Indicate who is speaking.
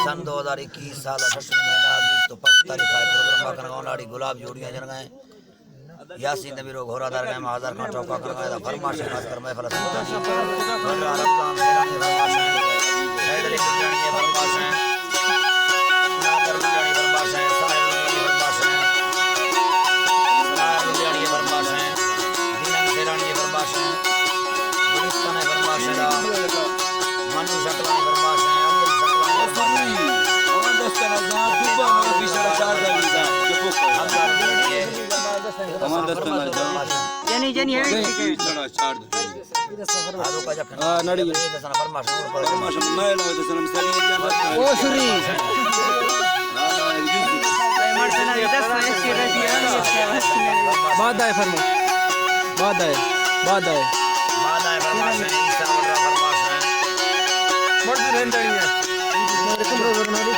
Speaker 1: सन 2021 साल 8 महीना 20 तो 5 तारीख है प्रोग्राम करना लाड़ी गुलाब जोड़ियां जन गए यासीन नबी रो घोरादार गए हजार का चौका कर गए फरमाश खास कर महफिल सुल्तान रमजान सेरानी फरमाश सैयद अली गुजानी फरमाश है नादर गुजानी फरमाश है साहिब गुजानी फरमाश है नादर गुजानी फरमाश है दीनम सेरानी फरमाश है गुलिस्तान फरमाश है मनु शकलानी फरमाश है अनिल शकलानी फरमाश है और दोस्तों ना दुबा में बिचारा चार दिन का हमदार हमारा दोस्तों ना जनी जनी है चढ़ा चार आदो का जब हां नड़ी ये दसन फरमाश पर फरमाश ना लो दसन मसली ओ सुरी बाद आए फरमाश बाद आए फरमाश है ईसा वाला फरमाश है मर्द रहता है मेरे को रोज नारी